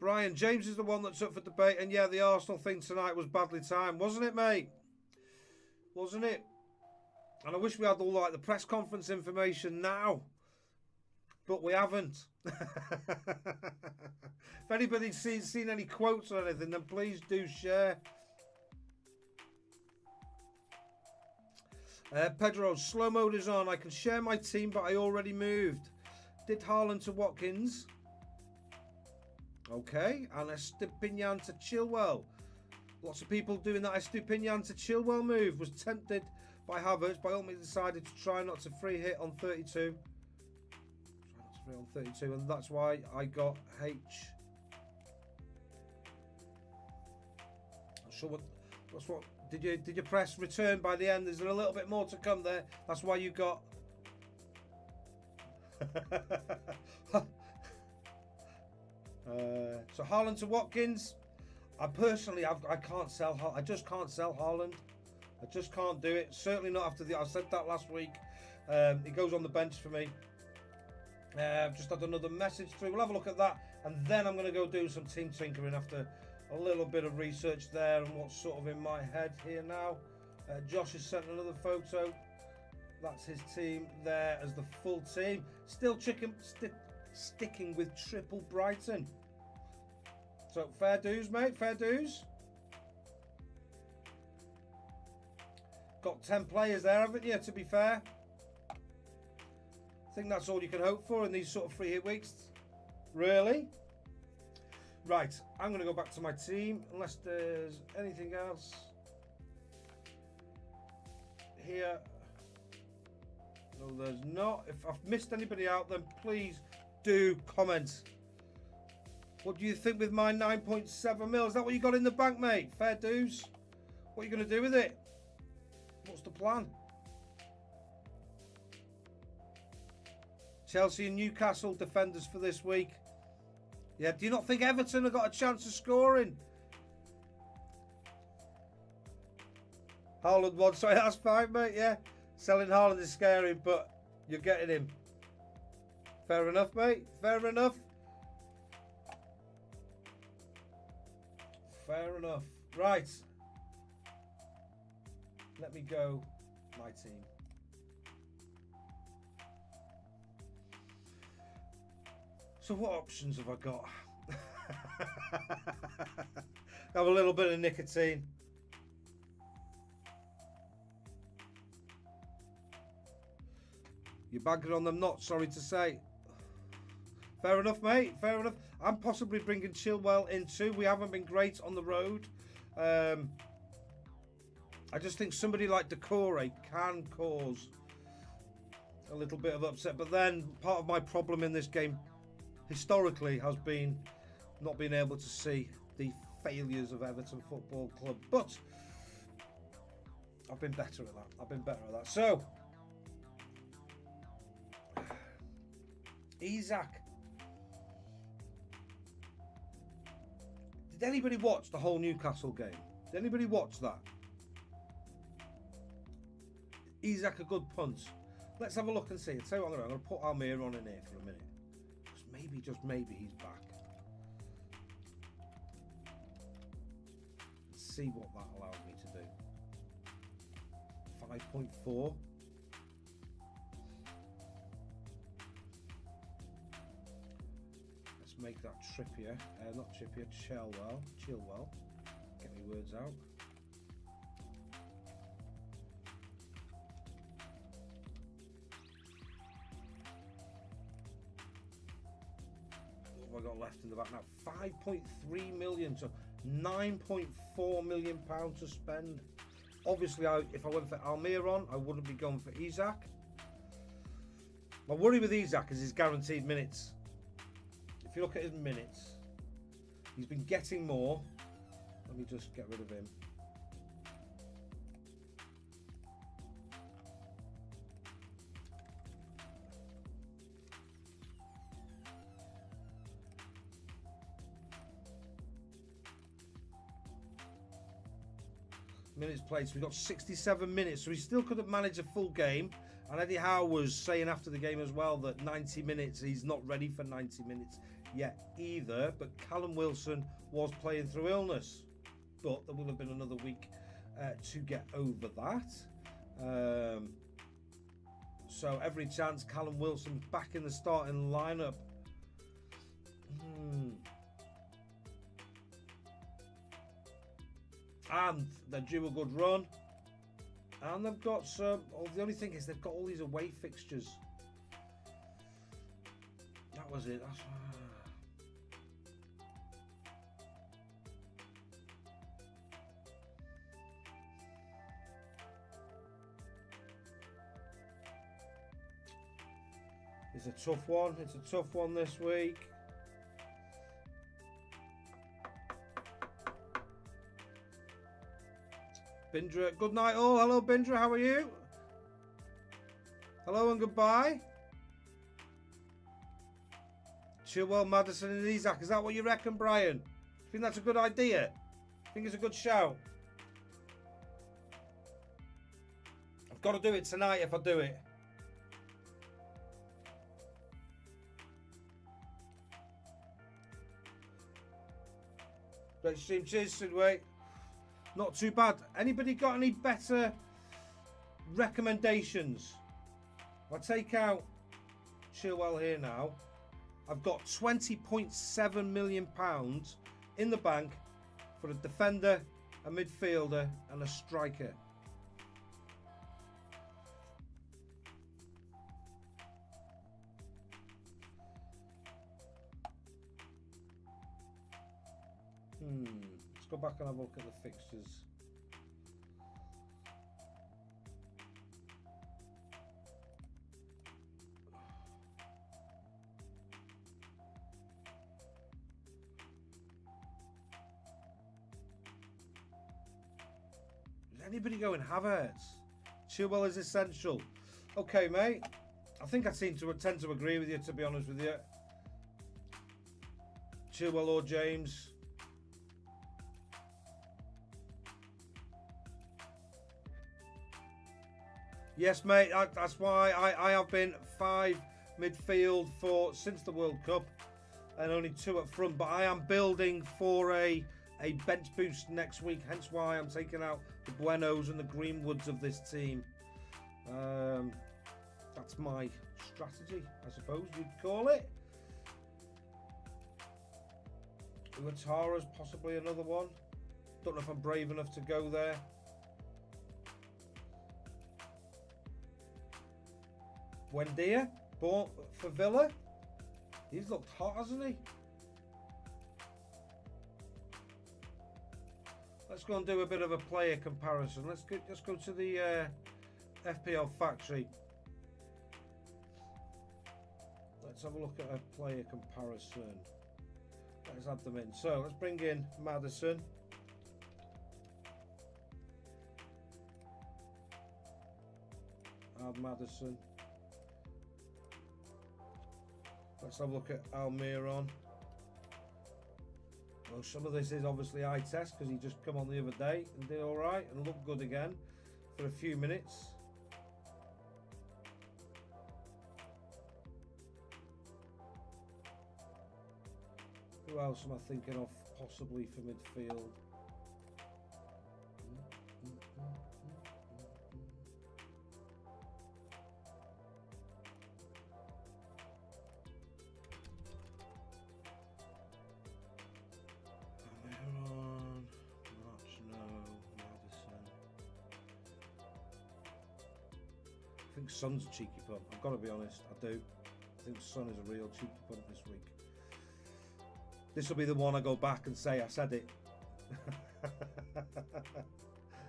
Brian, James is the one that's up for debate, and yeah, the Arsenal thing tonight was badly timed, wasn't it, mate? Wasn't it? And I wish we had all like the press conference information now, but we haven't. If anybody's seen any quotes or anything, then please do share. Pedro, slow mode is on. I can share my team, but I already moved. Did Haaland to Watkins. Okay, and Estepinian to Chilwell. Lots of people doing that Estepinian to Chilwell move. Was tempted by Havertz, but ultimately decided to try not to free hit on 32. Try not to free on 32, and that's why I got H. Not sure what's what. Did you press return by the end? Is there a little bit more to come there? That's why you got. So Haaland to Watkins. I can't sell. I just can't sell Haaland. I just can't do it. Certainly not after I said that last week. He goes on the bench for me. I've just had another message through. We'll have a look at that, and then I'm going to go do some team tinkering after a little bit of research there and what's sort of in my head here now. Josh has sent another photo. That's his team there as the full team. Still sticking with triple Brighton. So fair dues, mate, fair dues. Got 10 players there, haven't you, to be fair? I think that's all you can hope for in these sort of free hit weeks. Really? Right, I'm going to go back to my team, unless there's anything else here. No, there's not. If I've missed anybody out, then please do comment. What do you think with my 9.7 mil? Is that what you got in the bank, mate? Fair dues. What are you going to do with it? What's the plan? Chelsea and Newcastle defenders for this week. Yeah, do you not think Everton have got a chance of scoring? Haaland one, sorry, that's fine, mate, yeah. Selling Haaland is scary, but you're getting him. Fair enough, mate, fair enough. Fair enough. Right. Let me go my team. So what options have I got? Have a little bit of nicotine. You're bagging on them not, sorry to say. Fair enough, mate. Fair enough. I'm possibly bringing Chilwell in too. We haven't been great on the road. I just think somebody like Decore can cause a little bit of upset. But then part of my problem in this game historically has been not being able to see the failures of Everton Football Club. But I've been better at that. I've been better at that. So, Isaac. Did anybody watch the whole Newcastle game? Did anybody watch that? Isaac a good punt. Let's have a look and see. I'll tell you what I'm going to put Almir on in here for a minute. Because maybe, just maybe, he's back. Let's see what that allows me to do. 5.4. Let's make that Trippier. Not Trippier, Chilwell. Get me words out. have I got left in the back now? 5.3 million, so 9.4 million pounds to spend. Obviously, if I went for Almiron, I wouldn't be going for Isak. My worry with Isak is his guaranteed minutes. If you look at his minutes, he's been getting more. Let me just get rid of him. Minutes played, so we got 67 minutes, so he still could have managed a full game. And Eddie Howe was saying after the game as well that 90 minutes, he's not ready for 90 minutes yet either. But Callum Wilson was playing through illness, but there will have been another week to get over that. So every chance Callum Wilson's back in the starting lineup. And they're due a good run. And they've got some... Oh, the only thing is they've got all these away fixtures. That was it. That's... It's a tough one. It's a tough one this week. Bindra, good night all. Hello Bindra, how are you? Hello and goodbye. Chilwell, Maddison and Isak. Is that what you reckon, Brian? I think that's a good idea. I think it's a good shout. I've got to do it tonight if I do it. Great stream. Cheers, Sidway. Not too bad. Anybody got any better recommendations? If I take out Chilwell here now, I've got £20.7 million in the bank for a defender, a midfielder and a striker. Let's go back and have a look at the fixtures. Is anybody going Havertz? Chilwell is essential. Okay, mate. I think I tend to agree with you, to be honest with you. Chilwell or James. Yes, mate, that's why I have been 5 midfield since the World Cup and only 2 up front. But I am building for a bench boost next week, hence why I'm taking out the Buenos and the Greenwoods of this team. That's my strategy, I suppose you'd call it. Uatara's possibly another one. Don't know if I'm brave enough to go there. Buendia, bought for Villa. He's looked hot, hasn't he? Let's go and do a bit of a player comparison. Let's go to the FPL factory. Let's have a look at a player comparison. Let's add them in. So let's bring in Maddison. Add Maddison. Let's have a look at Almiron. Well, some of this is obviously eye test because he just come on the other day and did all right and looked good again for a few minutes. Who else am I thinking of possibly for midfield? I think Son's a cheeky punt. I've got to be honest, I do. I think Son is a real cheeky punt this week. This will be the one I go back and say I said it.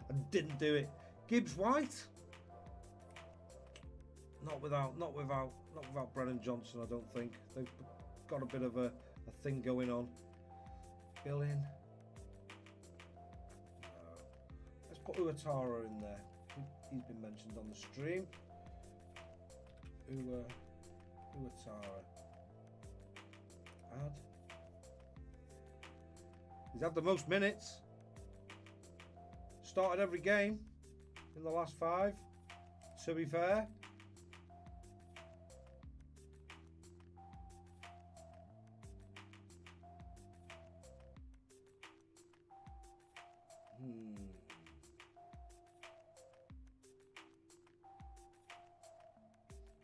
And didn't do it. Gibbs White. Not without Brennan Johnson, I don't think. They've got a bit of a thing going on. Billing. No. Let's put Uatara in there. He's been mentioned on the stream. Uatara. Add. He's had the most minutes. Started every game in the last 5, to be fair.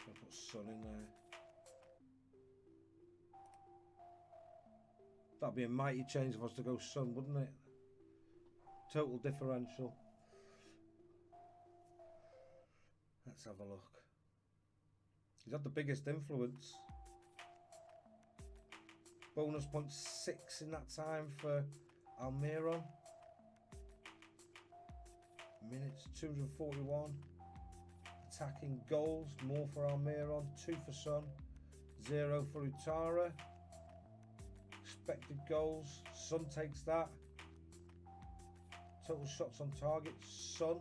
I'll put Son in there. That'd be a mighty change if I was to go Son, wouldn't it? Total differential. Let's have a look. He's had the biggest influence. Bonus point 6 in that time for Almiron. Minutes 241. Attacking goals, more for Almiron, 2 for Son, 0 for Utara. Expected goals, Son takes that. Total shots on target, Son.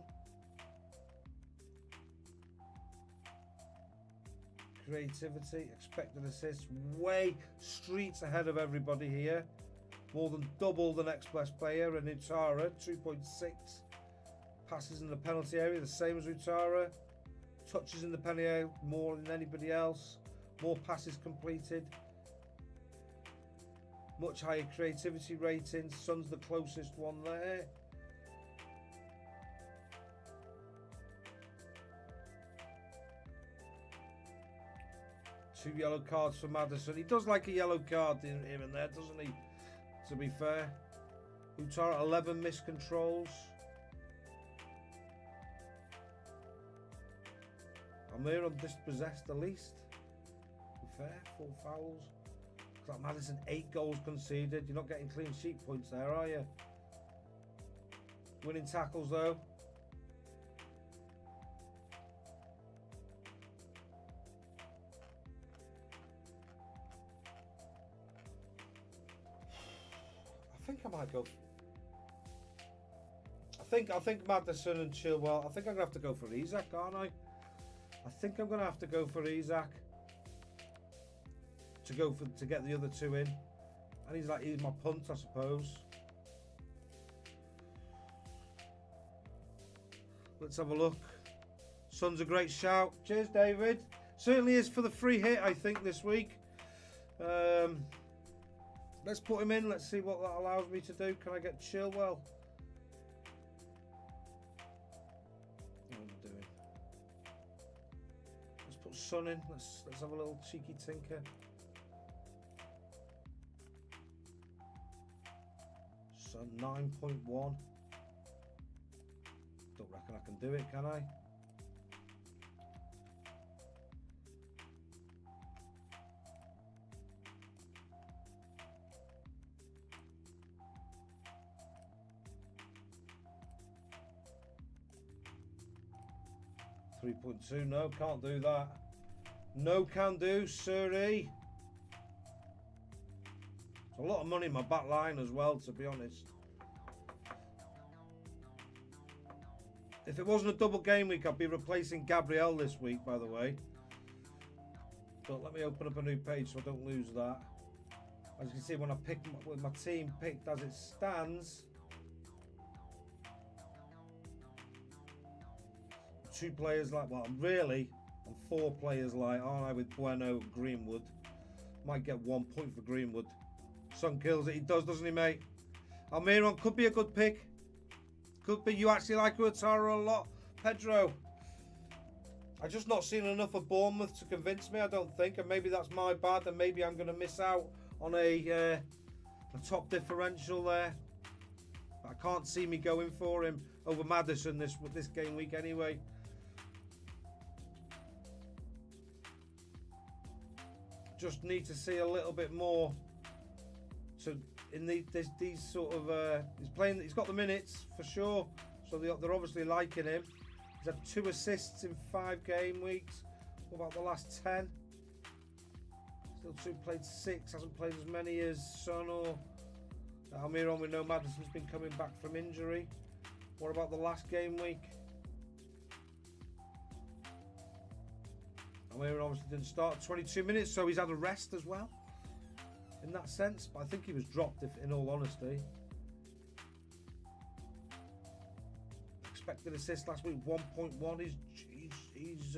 Creativity, expected assists, way streets ahead of everybody here. More than double the next best player, and Utara, 2.6. Passes in the penalty area, the same as Utara. Touches in the penalty area, more than anybody else. More passes completed. Much higher creativity rating. Son's the closest one there. Two yellow cards for Maddison. He does like a yellow card here and there, doesn't he? To be fair. Utara, 11 missed controls. Almiron dispossessed the least. To be fair, 4 fouls. Looks like Maddison, 8 goals conceded. You're not getting clean sheet points there, are you? Winning tackles though. I think I might go. I think Maddison and Chilwell. I think I'm gonna have to go for Isak, aren't I? I think I'm gonna have to go for Isak to get the other 2 in, and he's my punt, I suppose. Let's have a look. Son's a great shout. Cheers, David. Certainly is for the free hit, I think, this week. Let's put him in. Let's see what that allows me to do. Can I get Chilwell? What am I doing? Let's put Son in. Let's have a little cheeky tinker. Son 9.1. Don't reckon I can do it, can I? .2, no, can't do that. No can do, sirree. It's a lot of money in my back line as well, to be honest. If it wasn't a double game week, I'd be replacing Gabriel this week, by the way. But let me open up a new page so I don't lose that. As you can see, when I pick with my team picked as it stands, 2 players like, well, really, I'm 4 players like, aren't I, with Bueno and Greenwood. Might get 1 point for Greenwood. Son kills it. He does, doesn't he, mate? Almiron could be a good pick. Could be. You actually like Uatara a lot, Pedro. I've just not seen enough of Bournemouth to convince me, I don't think. And maybe that's my bad. And maybe I'm going to miss out on a top differential there. But I can't see me going for him over Maddison this game week anyway. Just need to see a little bit more So in these sort of he's playing. He's got the minutes for sure. So they're obviously liking him. He's had 2 assists in 5 game weeks. What about the last 10? Still 2, played 6. Hasn't played as many as Son or Almiron. We know Maddison's been coming back from injury. What about the last game week? Almiron obviously didn't start 22 minutes, so he's had a rest as well. In that sense, but I think he was dropped, if in all honesty. Expected assist last week 1.1. He's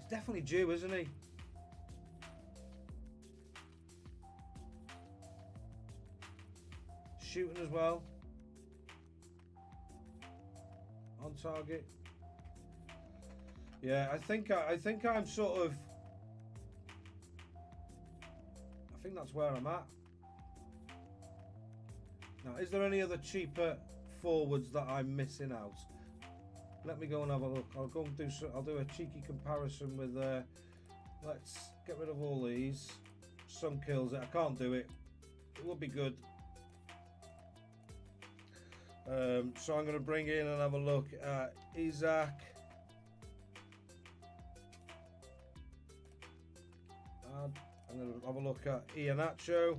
definitely due, isn't he? Shooting as well. On target. Yeah, I think I'm sort of. I think that's where I'm at. Now, is there any other cheaper forwards that I'm missing out? Let me go and have a look. I'll go and I'll do a cheeky comparison with. Let's get rid of all these. Some kills it. I can't do it. It would be good. So I'm going to bring in and have a look at Isaac. And I'm going to have a look at Iheanacho.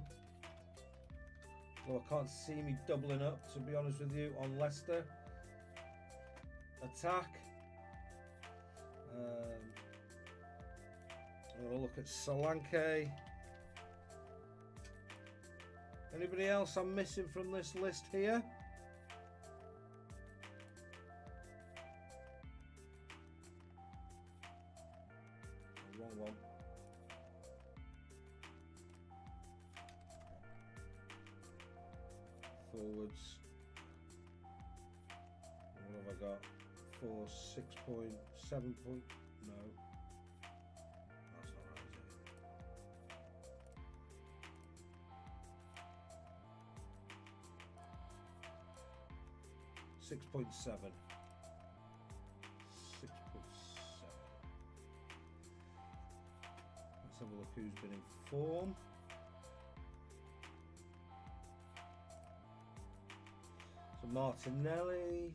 Well, I can't see me doubling up, to be honest with you, on Leicester. Attack. I'm going to look at Solanke. Anybody else I'm missing from this list here? Wrong one. Forwards. What have I got? 4, 6.7 point. No. That's not right, is it? 6.7. 6.7. Let's have a look who's been in form. So Martinelli,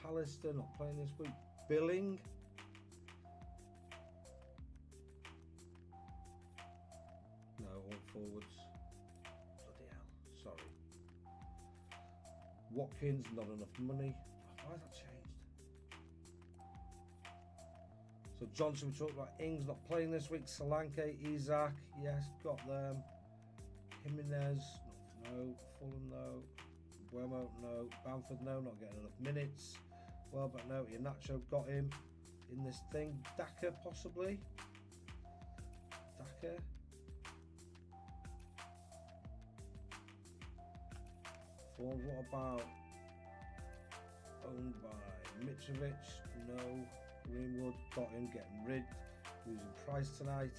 McAllister not playing this week. Billing. No, all forwards. Bloody hell, sorry. Watkins, not enough money. Why has that changed? So Johnson, we talked about. Ings not playing this week. Solanke, Isaac, yes, got them. Jimenez, no. Fulham, no. Buemo, no. Bamford, no, not getting enough minutes. Well, but no. Iheanacho got him in this thing. Daka, possibly. Daka. Forms, what about owned by Mitrovic? No. Greenwood, got him, getting rid. Losing price tonight.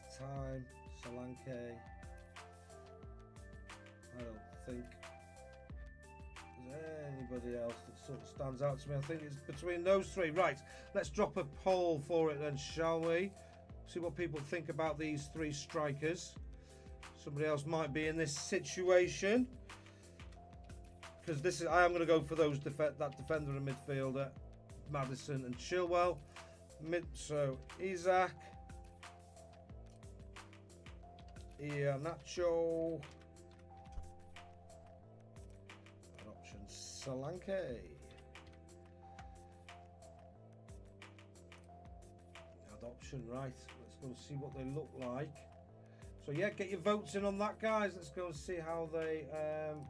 It's time. Solanke. I don't think there's anybody else that sort of stands out to me. I think it's between those three. Right, let's drop a poll for it then, shall we? See what people think about these 3 strikers. Somebody else might be in this situation. Because this is, I am going to go for those that defender and midfielder, Maddison and Chilwell. So Isaac, Iheanacho. Solanke. Adoption, right. Let's go and see what they look like. So yeah, get your votes in on that, guys. Let's go and see how they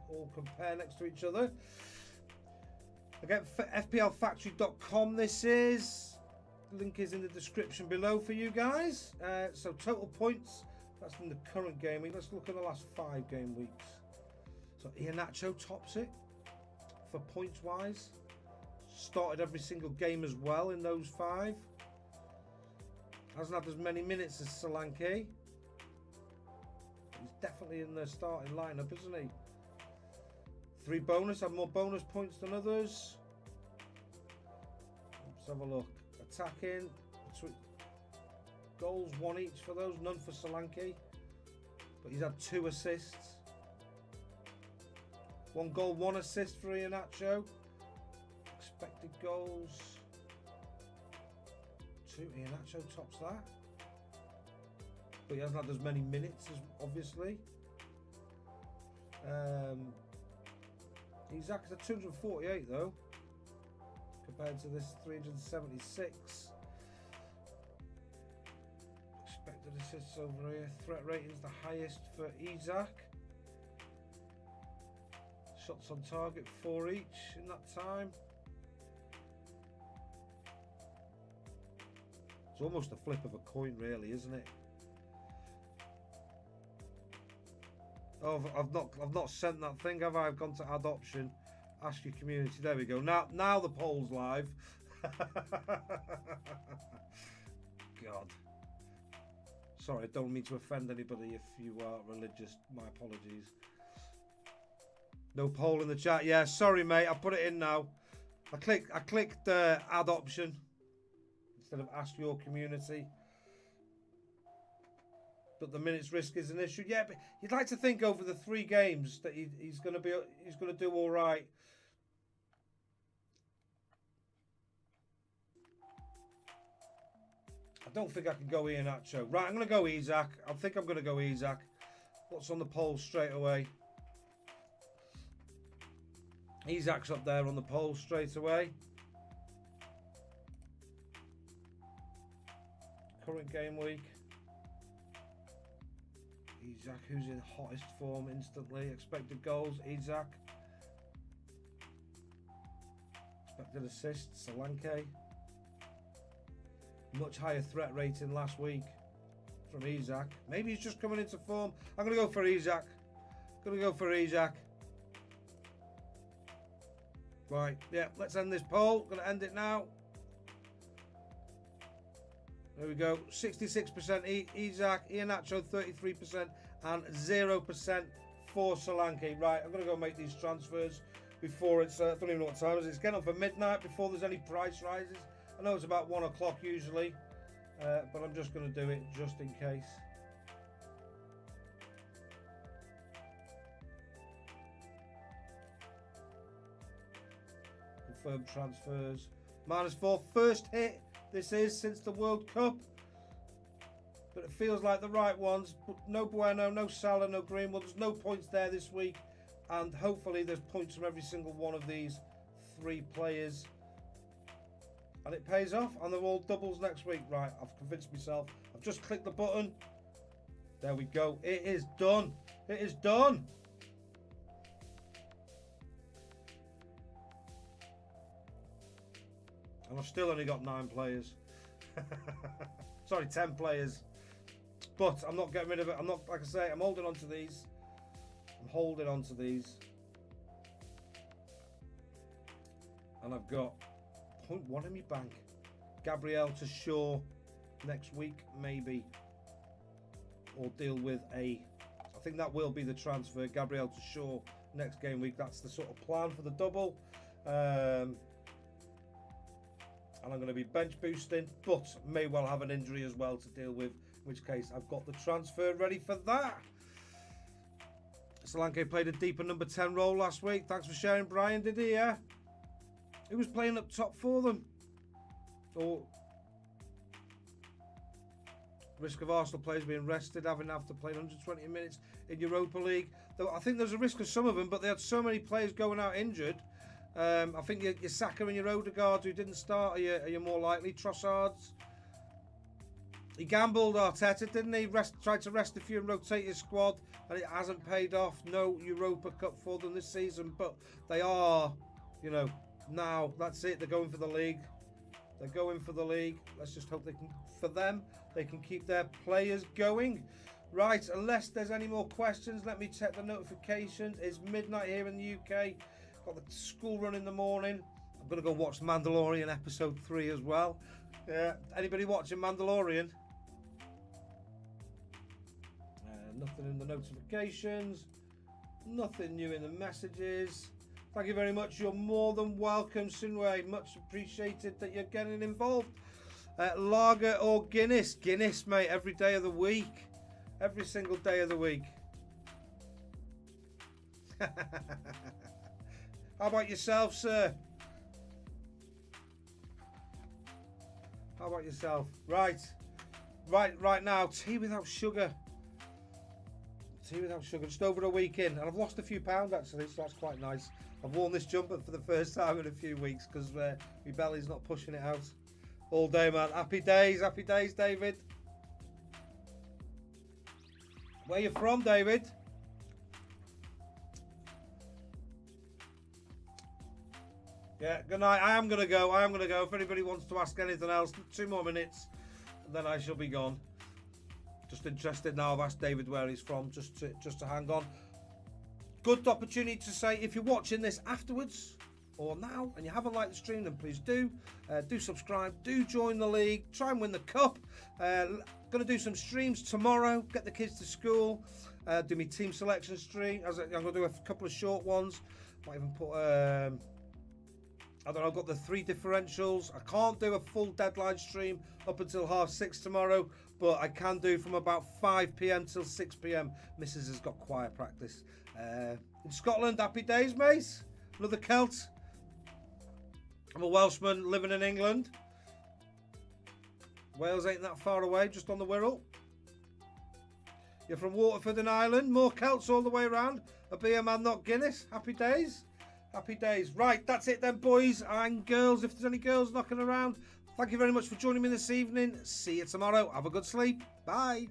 all compare next to each other. Again, FPLfactory.com this is. Link is in the description below for you guys. So total points, that's in the current game week. Let's look at the last 5 game weeks. So Iheanacho tops it for points wise. Started every single game as well in those 5. Hasn't had as many minutes as Solanke. He's definitely in the starting lineup, isn't he? 3 bonus, have more bonus points than others. Let's have a look. Attacking. Goals 1 each for those, none for Solanke. but he's had 2 assists. 1 goal, 1 assist for Iheanacho. Expected goals. 2. Iheanacho tops that. But he hasn't had as many minutes, as obviously. Isaac is at 248 though, compared to this 376. Expected assists over here. Threat rating is the highest for Isaac. Shots on target, 4 each in that time. It's almost a flip of a coin, really, isn't it? Oh, I've not sent that thing, have I? I've gone to add option, ask your community. There we go. Now the poll's live. God. Sorry, I don't mean to offend anybody if you are religious. My apologies. No poll in the chat. Yeah, sorry, mate. I'll put it in now. I clicked add option instead of ask your community. But the minutes risk is an issue. Yeah, but you'd like to think over the 3 games that he's going to do all right. I don't think I can go Iheanacho. Right, I'm going to go Isaac. I think I'm going to go Isaac. What's on the poll straight away? Isaac's up there on the poll straight away. Current game week. Isaac, who's in hottest form instantly. Expected goals, Isaac. Expected assists, Solanke. Much higher threat rating last week from Isaac. Maybe he's just coming into form. I'm going to go for Isaac. Right, yeah, let's end this poll. Going to end it now. There we go. 66% Isaac, Iheanacho 33%, and 0% for Solanke. Right, I'm going to go make these transfers before it's, I don't even know what time it is. It's getting on for midnight before there's any price rises. I know it's about 1 o'clock usually, but I'm just going to do it just in case. Confirmed transfers. -4, first hit this is since the World Cup. But it feels like the right ones. But no Bueno, no Salah, no Greenwood. There's no points there this week. And hopefully there's points from every single one of these 3 players. And it pays off. And they're all doubles next week. Right, I've convinced myself. I've just clicked the button. There we go. It is done. It is done. And I've still only got 9 players. Sorry, 10 players. But I'm not getting rid of it. I'm not, like I say, I'm holding on to these. And I've got 0.1 in my bank. Gabriel to Shaw next week, maybe. Or deal with I think that will be the transfer. Gabriel to Shaw next game week. That's the sort of plan for the double. And I'm going to be bench boosting, but may well have an injury as well to deal with, in which case I've got the transfer ready for that. Solanke played a deeper number 10 role last week. Thanks for sharing, Brian, did he? Yeah. Who was playing up top for them? Or risk of Arsenal players being rested, having to play 120 minutes in Europa League. Though I think there's a risk of some of them, but they had so many players going out injured. I think your Saka and your Odegaard who didn't start are you more likely. Trossards. He gambled, Arteta, didn't he? Tried to rest a few and rotate his squad, and it hasn't paid off. No Europa Cup for them this season, but they are, you know, now that's it. They're going for the league. Let's just hope they can keep their players going. Right, unless there's any more questions, let me check the notifications. It's midnight here in the UK. Got the school run in the morning. I'm going to go watch Mandalorian episode 3 as well. Anybody watching Mandalorian? Nothing in the notifications. Nothing new in the messages. Thank you very much. You're more than welcome, Sinway. Much appreciated that you're getting involved. Lager or Guinness? Guinness, mate, every day of the week. Every single day of the week. How about yourself, sir? How about yourself? Right now, tea without sugar. Tea without sugar, just over a week in, and I've lost a few pounds actually, so that's quite nice. I've worn this jumper for the first time in a few weeks because my belly's not pushing it out all day, man. Happy days, David. Where you from, David? Yeah, good night. I am gonna go. If anybody wants to ask anything else, 2 more minutes, and then I shall be gone. Just interested now. I've asked David where he's from, just to hang on. Good opportunity to say, if you're watching this afterwards or now and you haven't liked the stream, then please do subscribe, do join the league, try and win the cup. Going to do some streams tomorrow, get the kids to school, do my team selection stream. I'm going to do a couple of short ones. Might even put I don't know, I've got the 3 differentials. I can't do a full deadline stream up until 6:30 tomorrow, but I can do from about 5 p.m. till 6 p.m. Mrs. has got choir practice. In Scotland, happy days, mate. Another Celt. I'm a Welshman living in England. Wales ain't that far away, just on the Wirral. You're from Waterford in Ireland. More Celts all the way around. A beer man, not Guinness. Happy days. Happy days. Right, that's it then, boys and girls. If there's any girls knocking around, thank you very much for joining me this evening. See you tomorrow. Have a good sleep. Bye.